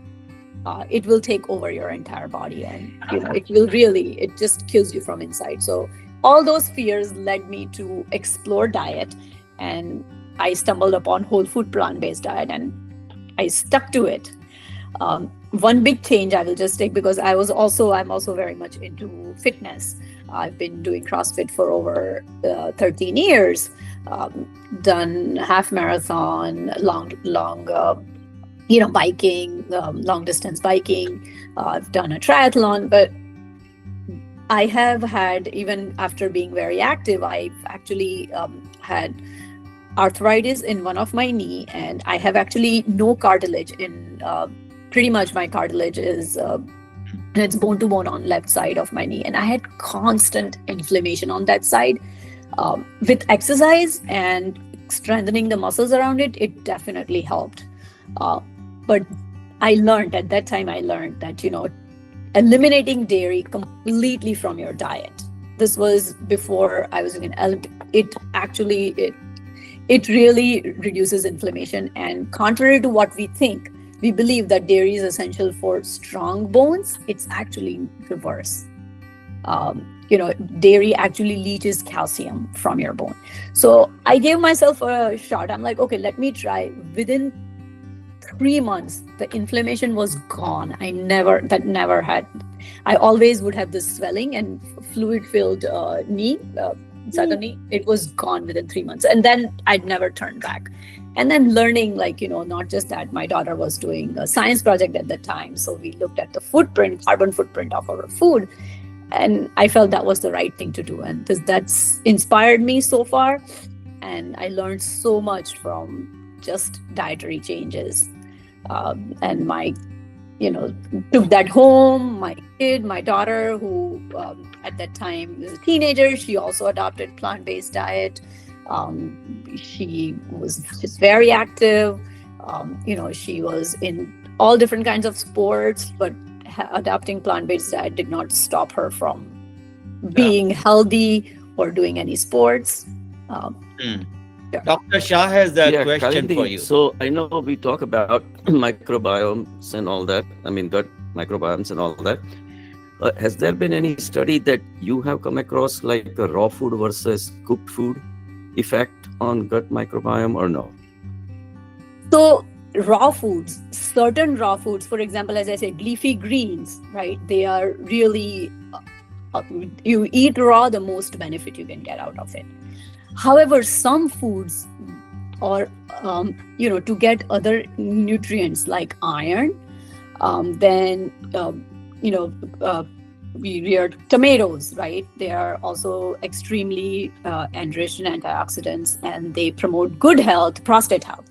S1: it will take over your entire body, and it just kills you from inside. So all those fears led me to explore diet, and I stumbled upon whole food plant-based diet, and I stuck to it. One big change I will just take, because I'm also very much into fitness. I've been doing CrossFit for over 13 years, done half marathon, long biking, long distance biking. I've done a triathlon, but I have had, even after being very active, I've actually had arthritis in one of my knee, and I have actually no cartilage in pretty much my cartilage is it's bone to bone on left side of my knee, and I had constant inflammation on that side. With exercise and strengthening the muscles around it, it definitely helped. But I learned at that time, that, eliminating dairy completely from your diet. This was before I was in it really reduces inflammation. And contrary to what we think, we believe that dairy is essential for strong bones. It's actually reverse. Dairy actually leaches calcium from your bone. So I gave myself a shot. I'm like, okay, let me try. Within 3 months, the inflammation was gone. I always would have this swelling and fluid-filled knee, suddenly it was gone within 3 months. And then I'd never turned back. And then learning, not just that, my daughter was doing a science project at that time. So we looked at the carbon footprint of our food. And I felt that was the right thing to do. And that's inspired me so far. And I learned so much from just dietary changes. And took that home. My daughter, who at that time was a teenager, she also adopted plant-based diet. She was just very active. She was in all different kinds of sports, but adopting plant-based diet did not stop her from being healthy or doing any sports.
S2: Dr. Shah has a question
S3: Kalindi,
S2: for you.
S3: So I know we talk about microbiomes and all that. I mean, gut microbiomes and all that. Has there been any study that you have come across, like a raw food versus cooked food effect on gut microbiome, or no?
S1: So certain raw foods, for example, as I said, leafy greens, right? They are really, you eat raw, the most benefit you can get out of it. However, some foods, or to get other nutrients like iron, we rear tomatoes, right? They are also extremely enriched in antioxidants, and they promote good health, prostate health.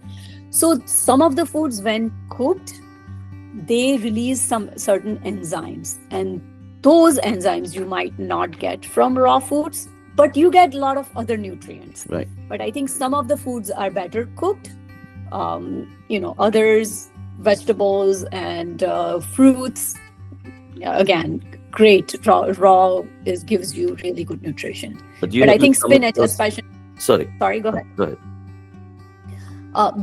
S1: So some of the foods, when cooked, they release some certain enzymes, and those enzymes you might not get from raw foods, but you get a lot of other nutrients.
S3: Right.
S1: But I think some of the foods are better cooked. Others, vegetables and fruits, again, great. Raw gives you really good nutrition. But I think spinach, especially. Sorry, go ahead.
S3: Go ahead.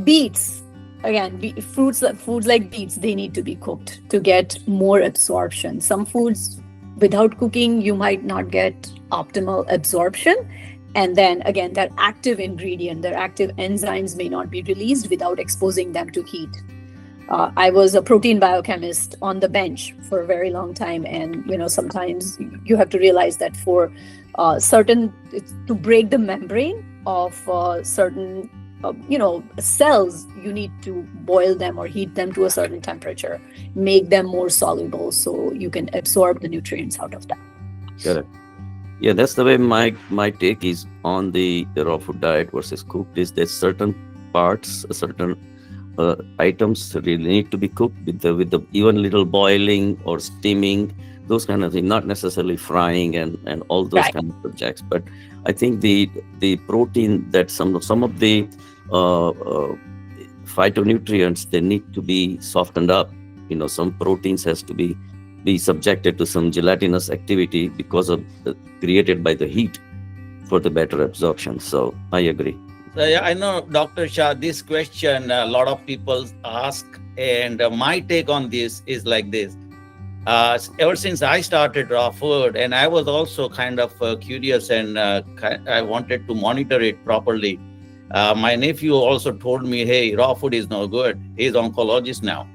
S1: Beets, again, foods like beets, they need to be cooked to get more absorption. Some foods, without cooking, you might not get optimal absorption. And then again, their active enzymes may not be released without exposing them to heat. I was a protein biochemist on the bench for a very long time. And, sometimes you have to realize that for to break the membrane of certain cells, you need to boil them or heat them to a certain temperature, make them more soluble so you can absorb the nutrients out of them.
S3: Correct. Yeah, that's the way my take is on the raw food diet versus cooked. Is there certain parts, certain items really need to be cooked with the even little boiling or steaming, those kind of things, not necessarily frying and all those
S1: Right.
S3: kind of subjects. But I think the protein that some of the phytonutrients, they need to be softened up. Some proteins has to be subjected to some gelatinous activity because of created by the heat for the better absorption. So I agree.
S2: So, yeah, I know, Dr. Shah, this question a lot of people ask, and my take on this is like this. Ever since I started raw food, and I was also kind of curious, and I wanted to monitor it properly. My nephew also told me, hey, raw food is no good. He's an oncologist now.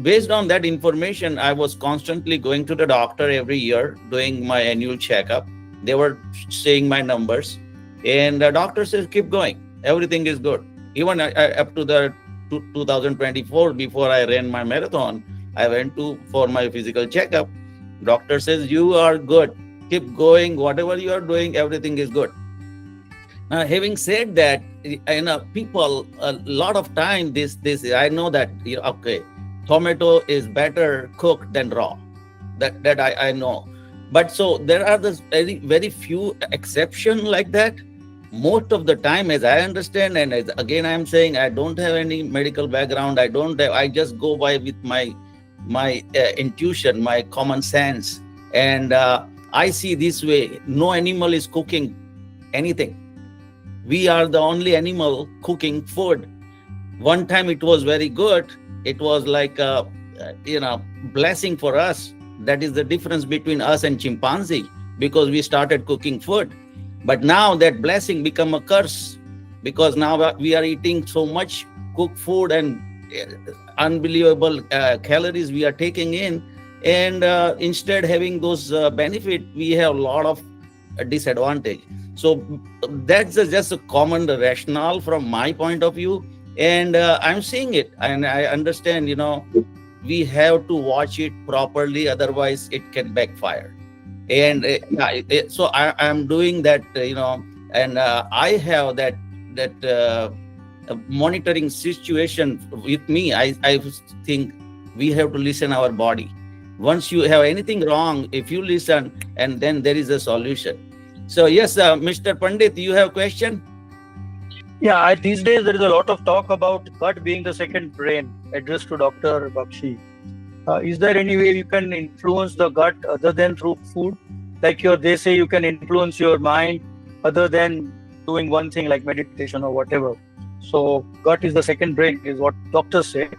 S2: Based on that information, I was constantly going to the doctor every year, doing my annual checkup. They were saying my numbers. And the doctor says, keep going. Everything is good. Even up to the 2024, before I ran my marathon, I went for my physical checkup. Doctor says, you are good. Keep going. Whatever you are doing, everything is good. Now, having said that, people, a lot of time, this I know that, okay, tomato is better cooked than raw. That I know. But so there are this very, very few exceptions like that. most of the time, as I understand, and as again I'm saying, I don't have any medical background. I just go by with my intuition, my common sense, and I see this way: no animal is cooking anything. We are the only animal cooking food. One time it was very good. It was like a blessing for us. That is the difference between us and chimpanzee, because we started cooking food. But now that blessing become a curse, because now we are eating so much cooked food and unbelievable calories we are taking in, and instead having those benefit, we have a lot of disadvantage. So that's just a common rationale from my point of view, and I'm seeing it, and I understand. We have to watch it properly, otherwise it can backfire. And so I'm doing that, and I have that monitoring situation with me. I think we have to listen our body. Once you have anything wrong, if you listen, and then there is a solution. So yes, Mr. Pandit, you have a question?
S6: Yeah, these days there is a lot of talk about gut being the second brain, addressed to Dr. Bakshi. Is there any way you can influence the gut other than through food? Like they say you can influence your mind other than doing one thing like meditation or whatever. So gut is the second brain is what doctors say.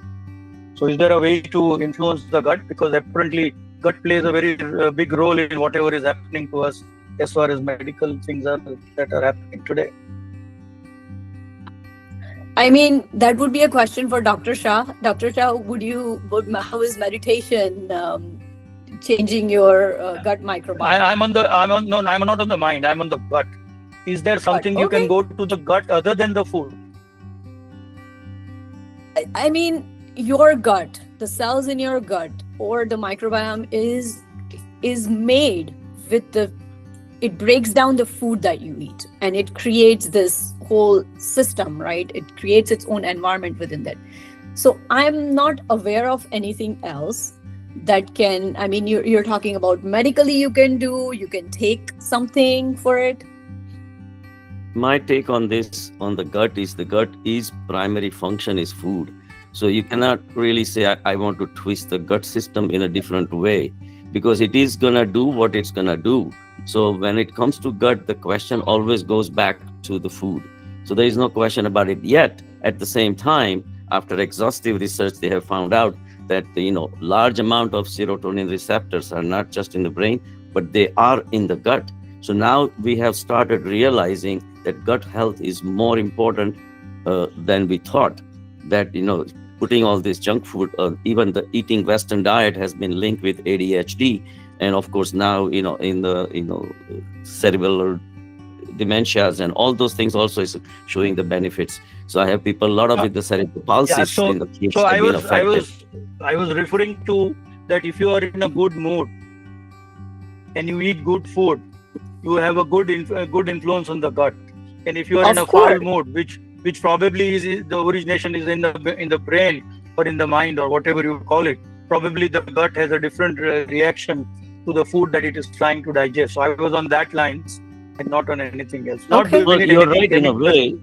S6: So is there a way to influence the gut? Because apparently gut plays a very big role in whatever is happening to us as far as medical things that are happening today.
S1: I mean, that would be a question for Dr. Shah. Dr. Shah, how is meditation changing your gut microbiome?
S6: I'm not on the mind. I'm on the gut. Is there something you can go to the gut other than the food?
S1: I mean, your gut, the cells in your gut or the microbiome is made with it breaks down the food that you eat, and it creates this whole system, right? It creates its own environment within that. So I'm not aware of anything else that can, I mean, you're talking about medically you can take something for it.
S3: My take on this, on the gut is primary function is food. So you cannot really say, I want to twist the gut system in a different way, because it is going to do what it's going to do. So when it comes to gut, the question always goes back to the food. So there is no question about it yet. At the same time, after exhaustive research, they have found out that large amount of serotonin receptors are not just in the brain, but they are in the gut. So now we have started realizing that gut health is more important than we thought. That putting all this junk food, even the eating Western diet has been linked with ADHD. And of course, now, in the, cerebral dementias and all those things also is showing the benefits. So I have people, a lot of with the cerebral palsy in the kids have been affected.
S6: I was referring to that if you are in a good mood and you eat good food, you have a good influence on the gut. And if you are in a foul mood, which probably is the origination is in the brain or in the mind or whatever you call it, probably the gut has a different reaction to the food that it is trying to digest. So I was on that lines and not on anything else.
S3: Well, you're right in a way.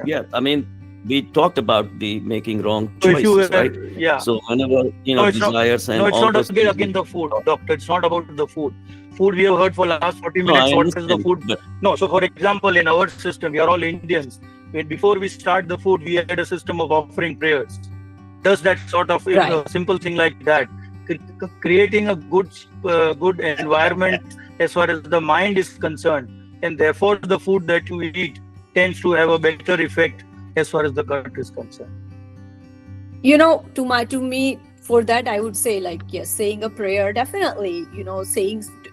S3: Yeah, I mean, we talked about the making wrong choices, right?
S6: Yeah.
S3: So whenever desires and
S6: it's
S3: all
S6: not
S3: those
S6: again the food, doctor. It's not about the food. Food we have heard for last 40 minutes. What is the food? No. So for example, in our system, we are all Indians. Before we start the food, we had a system of offering prayers. Does that sort of simple thing like that, creating a good environment as far as the mind is concerned, and therefore the food that you eat tends to have a better effect as far as the gut is concerned.
S1: To me, for that, I would say, like, yes, saying a prayer, definitely,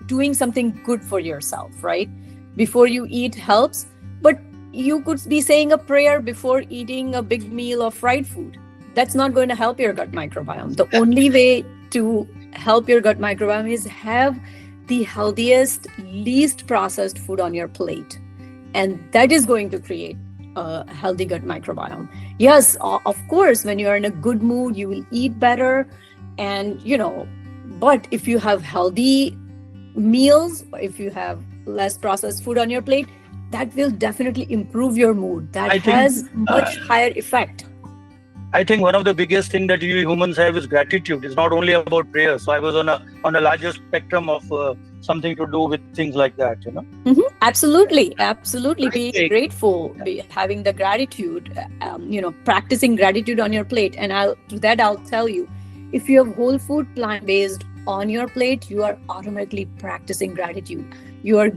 S1: doing something good for yourself, right? Before you eat helps, but you could be saying a prayer before eating a big meal of fried food. That's not going to help your gut microbiome. The only way to help your gut microbiome is have the healthiest, least processed food on your plate. And that is going to create a healthy gut microbiome. Yes, of course, when you are in a good mood, you will eat better. And, but if you have healthy meals, if you have less processed food on your plate, that will definitely improve your mood. That
S6: I think,
S1: has much higher effect.
S6: I think one of the biggest thing that you humans have is gratitude. It's not only about prayer. So I was on a larger spectrum of something to do with things like that, you know.
S1: Absolutely. Being
S2: Okay.
S1: grateful, having the gratitude, practicing gratitude on your plate. And I'll tell you, if you have whole food plant-based on your plate, you are automatically practicing gratitude. You are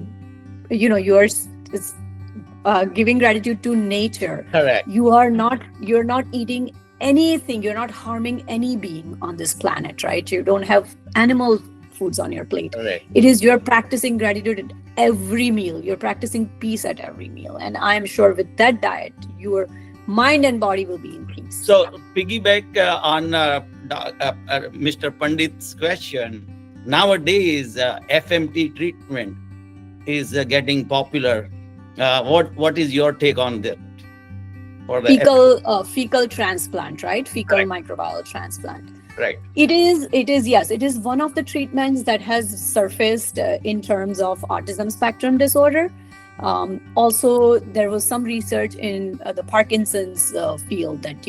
S1: giving gratitude to nature.
S2: Correct.
S1: You're not eating anything, you're not harming any being on this planet, right? You don't have animal foods on your plate.
S2: Correct.
S1: It is you're practicing gratitude at every meal, you're practicing peace at every meal, and I'm sure with that diet your mind and body will be increased.
S2: So piggyback on Mr. Pandit's question, nowadays FMT treatment is getting popular. What is your take on that? For the
S1: fecal transplant, right? Fecal
S2: Right.
S1: microbial transplant.
S2: right.
S1: It is one of the treatments that has surfaced in terms of autism spectrum disorder. Also, there was some research in the Parkinson's field that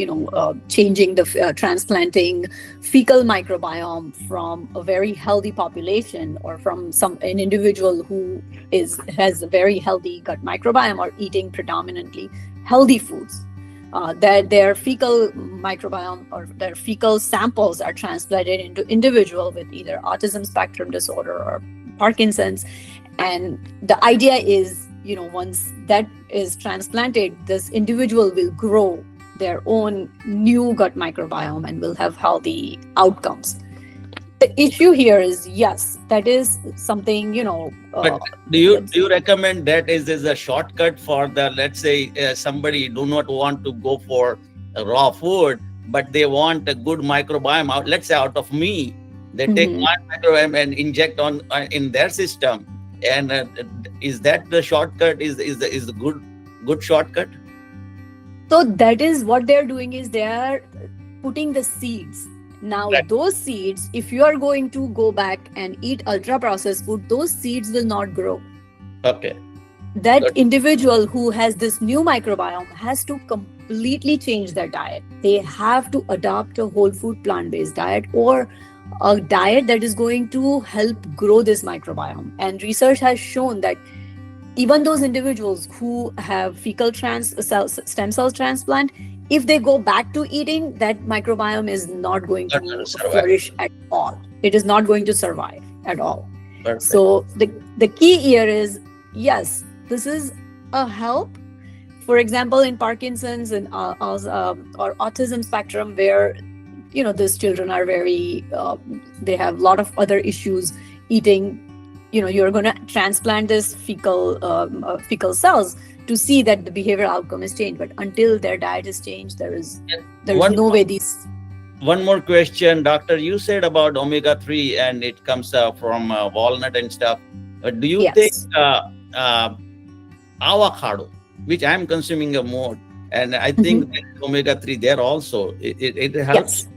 S1: changing the transplanting fecal microbiome from a very healthy population or from an individual who has a very healthy gut microbiome or eating predominantly healthy foods. That their fecal microbiome or their fecal samples are transplanted into individual with either autism spectrum disorder or Parkinson's, and the idea is, once that is transplanted, this individual will grow their own new gut microbiome and will have healthy outcomes. The issue here is, yes, that is something,
S2: But do you recommend that is a shortcut for the, let's say somebody do not want to go for raw food, but they want a good microbiome out, let's say out of me, they take
S1: Mhm.
S2: my microbiome and inject on in their system, and is that the shortcut? Is the good shortcut?
S1: So that is what they're doing, is they are putting the seeds. Now,
S2: Right.
S1: those seeds, if you are going to go back and eat ultra processed food, those seeds will not grow.
S2: Okay.
S1: That
S2: Good.
S1: individual who has this new microbiome has to completely change their diet. They have to adopt a whole food plant-based diet or a diet that is going to help grow this microbiome. And research has shown that even those individuals who have fecal stem cell transplant, if they go back to eating, that microbiome is not going
S2: Not
S1: to
S2: gonna survive.
S1: flourish at all. It is not going to survive at all.
S2: Perfect.
S1: So the key here is, yes, this is a help. For example, in Parkinson's and or autism spectrum, where these children are very they have a lot of other issues eating. You're going to transplant this fecal cells to see that the behavioral outcome is changed. But until their diet is changed, there's
S2: One
S1: no way these.
S2: One more question, doctor. You said about omega-3 and it comes from walnut and stuff. Do you
S1: Yes.
S2: think avocado, which I'm consuming more, and I think there's omega-3 there also, it helps?
S1: Yes.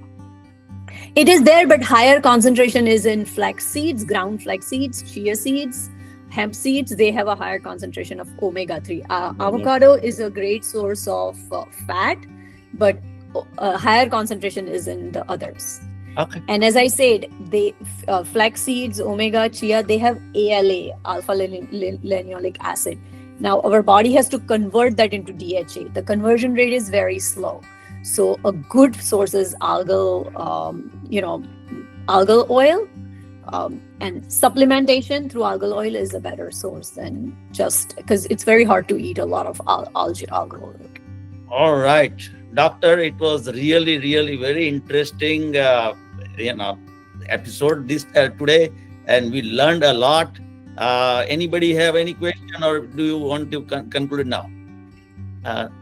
S1: It is there, but higher concentration is in flax seeds, ground flax seeds, chia seeds, hemp seeds. They have a higher concentration of omega-3. Avocado is a great source of fat, but higher concentration is in the others.
S2: Okay.
S1: And as I said, flax seeds, omega, chia, they have ALA, alpha linolenic acid. Now our body has to convert that into DHA. The conversion rate is very slow. So a good source is algal oil, and supplementation through algal oil is a better source than just, because it's very hard to eat a lot of algal oil.
S2: All right, doctor. It was really, really very interesting, episode today, and we learned a lot. Anybody have any question, or do you want to conclude now?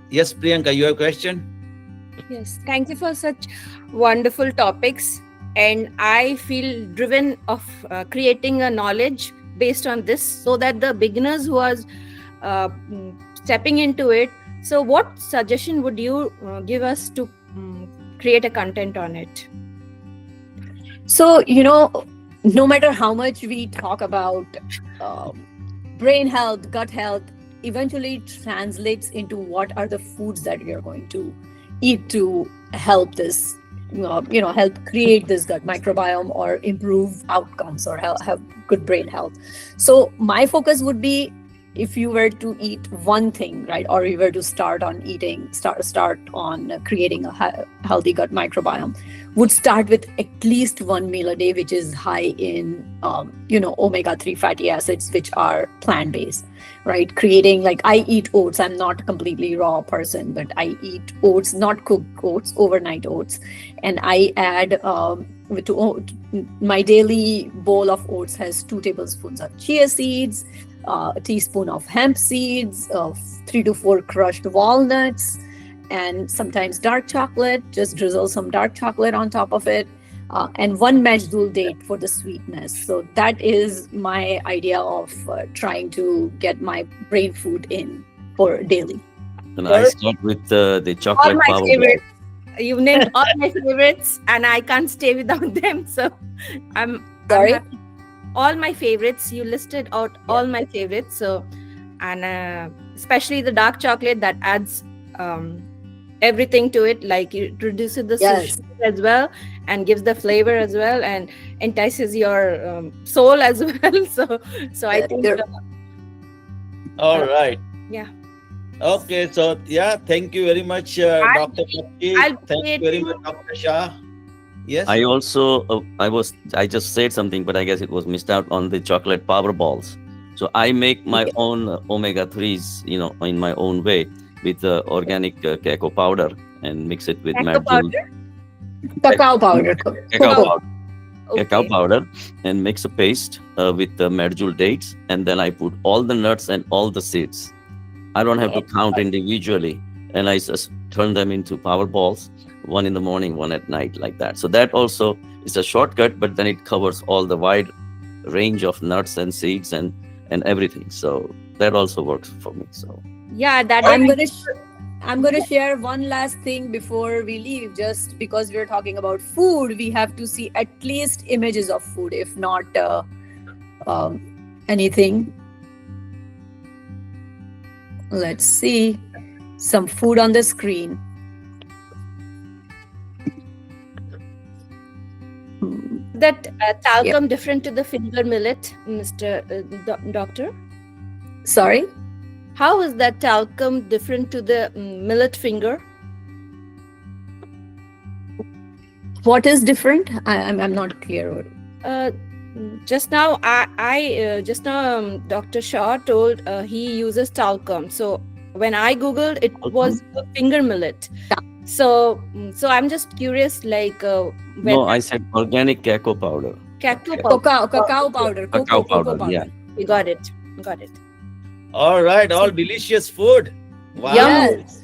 S2: Yes, Priyanka, you have a question?
S5: Yes, thank you for such wonderful topics. And I feel driven of creating a knowledge based on this, so that the beginners who are stepping into it. So what suggestion would you give us to create a content on it?
S1: So, no matter how much we talk about brain health, gut health, eventually translates into what are the foods that we are going to eat to help this, help create this gut microbiome or improve outcomes or have good brain health. So my focus would be, if you were to eat one thing, right, or you were to start on creating a healthy gut microbiome, would start with at least one meal a day, which is high in, omega-3 fatty acids, which are plant-based, right? Creating, like, I eat oats. I'm not a completely raw person, but I eat oats, not cooked oats, overnight oats. And I add, my daily bowl of oats has 2 tablespoons of chia seeds, a teaspoon of hemp seeds, 3 to 4 crushed walnuts, and sometimes dark chocolate. Just drizzle some dark chocolate on top of it, and 1 majdool date for the sweetness. So that is my idea of trying to get my brain food in for daily.
S3: And I start with the
S5: All
S3: chocolate
S5: my
S3: power.
S5: favorites. You've named all my favorites, and I can't stay without them. So I'm
S1: Sorry?
S5: happy. All my favorites. You listed out all my favorites. So, and especially the dark chocolate that adds everything to it, like it reduces the
S1: Yes.
S5: sugar as well and gives the flavor as well and entices your soul as well. So I think
S2: All right.
S5: Yeah.
S2: Okay, so yeah, thank you very much,
S5: I'll-
S2: Dr. Bakshi.
S5: I'll
S2: Thank you very much,
S5: create-
S2: Dr. Shah. Yes.
S3: I also, I just said something, but I guess it was missed out on the chocolate power balls. So I make my
S1: Okay.
S3: own omega-3s, in my own way with organic cacao powder and mix it with
S5: Cacao powder?
S1: Cacao powder.
S3: cacao powder. Cacao
S5: Okay.
S3: powder and mix a paste with the medjool dates, and then I put all the nuts and all the seeds. I don't have to count individually, and I just turn them into power balls, 1 in the morning, 1 at night, like that. So that also is a shortcut, but then it covers all the wide range of nuts and seeds and everything. So that also works for me. So
S5: Yeah, that
S1: I'm gonna share one last thing before we leave. Just because we're talking about food, we have to see at least images of food, if not anything. Let's see some food on the screen.
S5: that talcum different to the finger millet, Mr. Doctor?
S1: Sorry?
S5: How is that talcum different to the millet finger?
S1: What is different? I'm not clear.
S5: Just now, Dr. Shah told he uses talcum. So when I googled, it was a finger millet. So I'm just curious, like when
S3: no, I said organic cacao powder.
S5: cacao powder.
S1: Cacao powder.
S3: Cacao
S1: Cocoa
S3: powder, yeah.
S5: You got it.
S2: All right, all delicious food. Wow.
S1: Yes.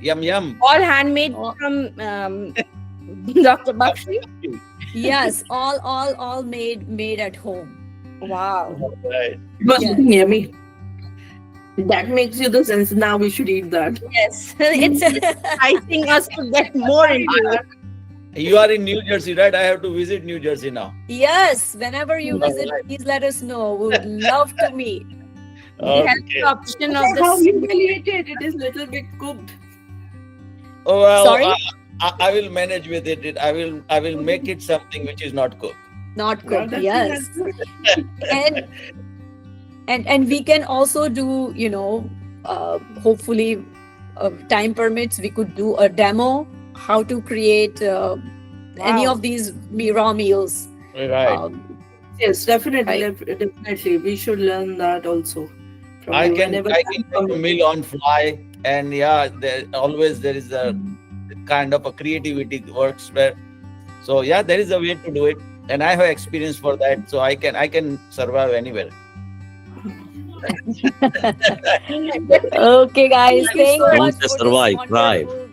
S2: Yum, yum.
S5: All handmade
S1: Oh.
S5: from Dr. Bakshi.
S1: Yes, all made at home.
S5: Wow.
S2: All right.
S4: Must
S1: Yeah.
S4: be yummy. That makes you the sense. Now we should eat that.
S5: Yes, it's enticing us to get more into it.
S2: You are in New Jersey, right? I have to visit New Jersey now.
S1: Yes, whenever you
S2: All
S1: visit,
S2: right.
S1: please let us know. We would love to meet.
S5: We have
S2: Okay.
S5: the option of
S4: How
S5: this.
S4: humiliated it is, little bit cooked.
S2: Oh, well,
S1: Sorry?
S2: I will manage with it. I will make it something which is not cooked.
S1: Not
S4: Well,
S1: cooked,
S4: that's-
S1: yes.
S4: that's-
S1: And we can also do, hopefully time permits, we could do a demo how to create any
S5: Wow.
S1: of these raw meals.
S2: Right.
S4: Yes, definitely,
S1: Right.
S4: definitely. We should learn that also. from
S2: I
S4: you
S2: can
S4: whenever
S2: make
S4: time
S2: a meal on fly, and yeah, there is a kind of a creativity works where. So yeah, there is a way to do it, and I have experience for that, so I can survive anywhere.
S1: Okay, guys,
S5: Thank you
S1: thank
S5: so
S1: you
S3: much.
S1: much
S3: Don't just
S1: for
S3: survive,
S1: this
S3: thrive.
S1: wonderful-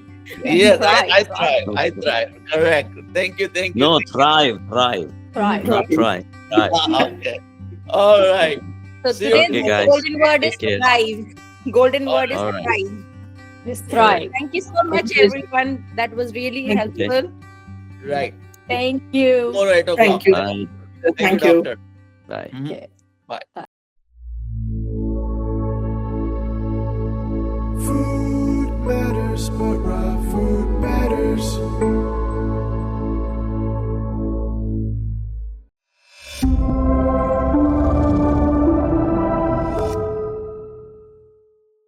S2: Yes, I
S1: Thrive.
S2: thrive. I thrive. Correct. Thank you.
S3: No, thrive,
S1: Thrive.
S3: not try. Thrive.
S2: Okay. All right.
S5: So
S2: See you.
S5: today's
S3: Okay, guys.
S5: golden word is
S3: Take care.
S5: thrive. Golden word is
S3: All right.
S5: thrive.
S1: Just thrive.
S5: Thank you so much,
S4: Okay.
S5: everyone. That was really
S4: Thank
S3: you.
S5: helpful.
S2: Right.
S1: Thank you.
S2: All right. Okay.
S4: Thank you.
S3: Bye.
S2: Thank
S4: Thank
S2: you,
S4: you.
S2: doctor.
S3: Bye.
S2: Mhm.
S1: Okay.
S2: Bye.
S1: Bye.